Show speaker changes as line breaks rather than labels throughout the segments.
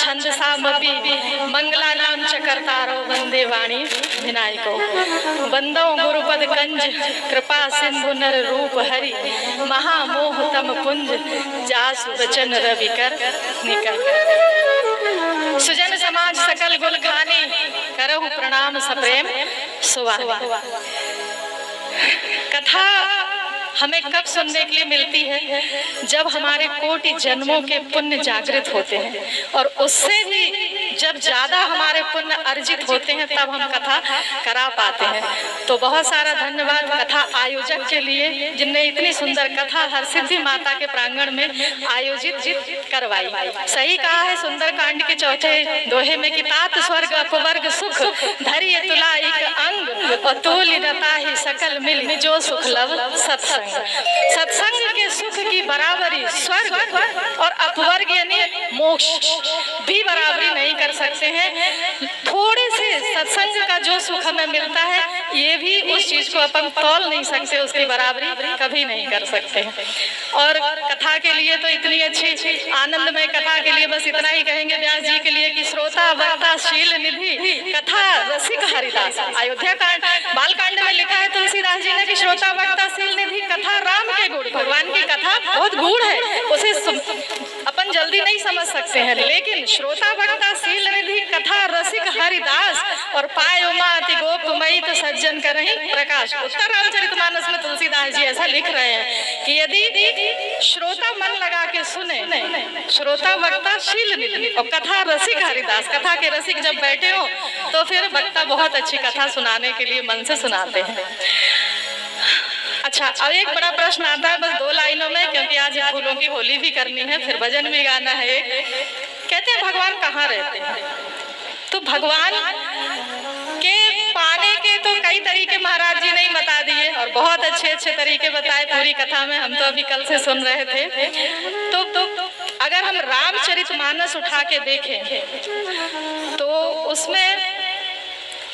छंदसामपि मंगलानाम च कर्तारो वंदे वाणी विनायको। वंदो गुरुपद कंज कृपा सिंधु नर रूप हरि, महामोह तम पुंज जासु वचन रवि कर निकर। सुजन समाज सकल गुल खानी, करहु प्रणाम सप्रेम सुवानी। कथा हमें कब सुनने के लिए मिलती है? जब हमारे कोटि जन्मों के पुण्य जागृत होते हैं, और उससे भी जब ज्यादा हमारे पुण्य अर्जित होते हैं तब हम कथा करा पाते हैं। तो बहुत सारा धन्यवाद कथा आयोजक के लिए, जिनने इतनी सुंदर कथा हरसिद्धि माता के प्रांगण में आयोजित करवाई। सही कहा है सुंदर कांड के चौथे दोहे में कि तात स्वर्ग अपवर्ग सुख, धैर्य तुला एक अंग, और तूल रता ही सकल मिल, जो सुख लव सत्संग। सत्संग के सुख की बराबरी स्वर्ग और अपवर्ग यानी मोक्ष भी बराबरी नहीं कर सकते हैं। थोड़े से सत्संग का जो सुख हमें मिलता है, ये भी उस चीज को अपन तौल नहीं सकते, उसकी बराबरी कभी नहीं कर सकते हैं। और कथा के लिए तो इतनी अच्छी आनंदमय कथा के लिए बस इतना ही कहेंगे व्यास जी के लिए कि श्रोता वक्ता शील निधि, कथा रसिक हरिदास। अयोध्या कांड बालकांड में लिखा है तुलसीदास जी ने कि श्रोता वक्ता शील निधि, कथा राम के गुण। भगवान की कथा बहुत गूढ़ है, उसे अपन जल्दी नहीं समझ सकते हैं, लेकिन श्रोता वक्ता शील निधि, कथा रसिक हरिदास, और पाय उमा अति गोपमयी तो सज्जन करहि प्रकाश। उत्तर रामचरितमानस में तुलसीदास जी ऐसा लिख रहे हैं कि यदि श्रोता मन लगा के सुने, श्रोता वक्ता शील निधि और कथा रसिक हरिदास, कथा के रसिक जब बैठे हो तो फिर वक्ता बहुत अच्छी कथा सुनाने के लिए मन से सुनाते हैं। अच्छा, अब एक बड़ा प्रश्न आता है बस 2 लाइनों में, क्योंकि आज फूलों की होली भी करनी है, फिर भजन भी गाना है। कहते हैं भगवान कहाँ रहते हैं? तो भगवान के पाने के तो कई तरीके महाराज जी ने ही बता दिए, और बहुत अच्छे अच्छे तरीके बताए पूरी कथा में, हम तो अभी कल से सुन रहे थे। तो अगर हम रामचरितमानस उठा के देखें तो उसमें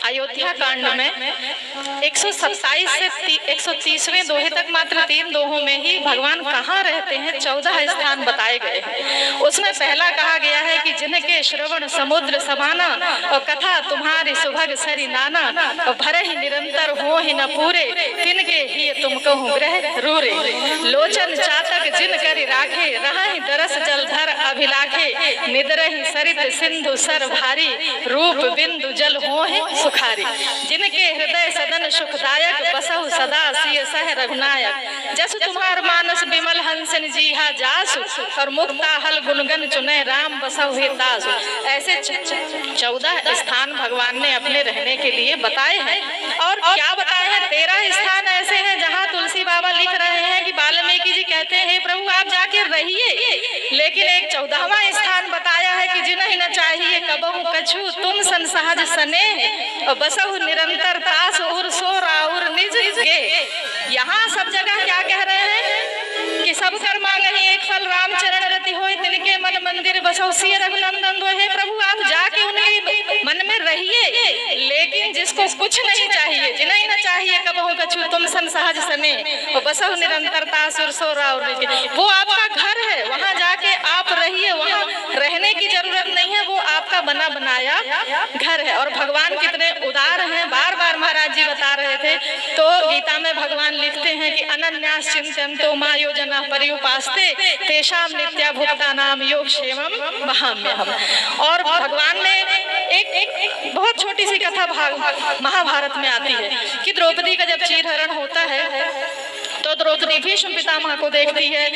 अयोध्या कांड में 127 से 130वें दोहे तक मात्र 3 दोहों में ही भगवान कहाँ रहते हैं 14 स्थान बताए गए हैं। उसमें पहला कहा गया है कि जिनके श्रवण समुद्र समाना, और कथा तुम्हारी सुभग सरी नाना, और भरे ही निरंतर हो ही न पूरे, तिनके ही तुम कहूँ ग्रह रूरे। लोचन चातक जिन करी राखे, रहि दरस जल धर अभिलाखे, निद्रहि सरित सिंधु सर भारी, रूप बिंदु जल हो खारी। जिनके हृदय सदन सुखदायक, बसहु सदा सिय सह रघुनायक, जस तुम्हार मानस विमल हंसन जीहा जासु, और मुक्ता हल गुणगन चुने राम बसहु हे तासु। ऐसे 14 स्थान भगवान ने अपने रहने के लिए बताए हैं। और क्या बताए हैं? 13 स्थान ऐसे हैं जहाँ तुलसी बाबा लिख रहे हैं कि वाल्मीकि जी कहते हैं हे प्रभु आप जाके रहिए, लेकिन एक 14वां स्थान बताया है कि जिन्हें न चाहिए कबहु कछु तुम सन सहज सने, और बसहु निरंतर तास उर सो राउर निज गे। यहाँ सब जगह क्या कह रहे हैं कि सब कर मांगे एक फल, राम चरण रति होय, तिनके मन मंदिर बसहु सिय रघुनंदन दो। हे प्रभु आप जाके उनके मन में रहिए, लेकिन जिसको कुछ नहीं चाहिए, जिन्हें न चाहिए कबहु कछु तुम सन सहज सने, और बसहु निरंतर तास उर सो राउर निज गे। वो आपका घर है, वहाँ जाके आप रहिए, वहाँ रहने की जरूरत नहीं है, वो आपका बना बनाया घर है। और भगवान कितने उदार हैं, बार बार महाराज जी बता रहे थे। तो गीता में भगवान लिखते हैं कि अनन्यास चिंतयन्तो मां यो जना पर्युपास्ते, तेषां नित्या भुक्तानां योग क्षेमं वहाम्यहम्। और भगवान ने एक बहुत छोटी सी कथा महाभारत में आती है कि द्रौपदी का जब चीरहरण होता है तो द्रौपदी भीष्म पितामह को देखती है,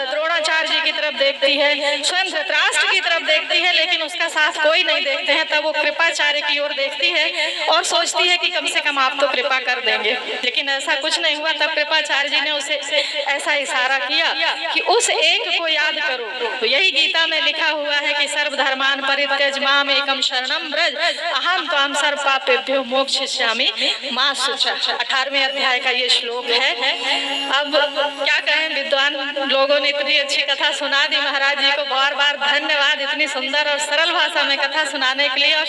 द्रोणाचार्य जी की तरफ देखती है, स्वयं धृतराष्ट्र की तरफ देखती है, लेकिन उसका साथ कोई नहीं देखते हैं। तब वो कृपाचार्य की ओर देखती है और सोचती है कि कम से कम आप तो कृपा कर देंगे, लेकिन ऐसा कुछ नहीं हुआ। तब कृपाचार्य जी ने उसे ऐसा इशारा किया कि उस एक को याद करो। तो यही गीता में लिखा हुआ है कि सर्वधर्मान परित्यज माम एकम शरणम व्रज, अहम त्वां सर्व पापेभ्यो मोक्षयिष्यामि मा शुचः। 18वें अध्याय का ये श्लोक है। अब क्या कहें, विद्वान लोगों ने इतनी अच्छी कथा सुना दी। महाराज जी को बार बार धन्यवाद, इतनी सुंदर और सरल भाषा में कथा सुनाने के लिए। और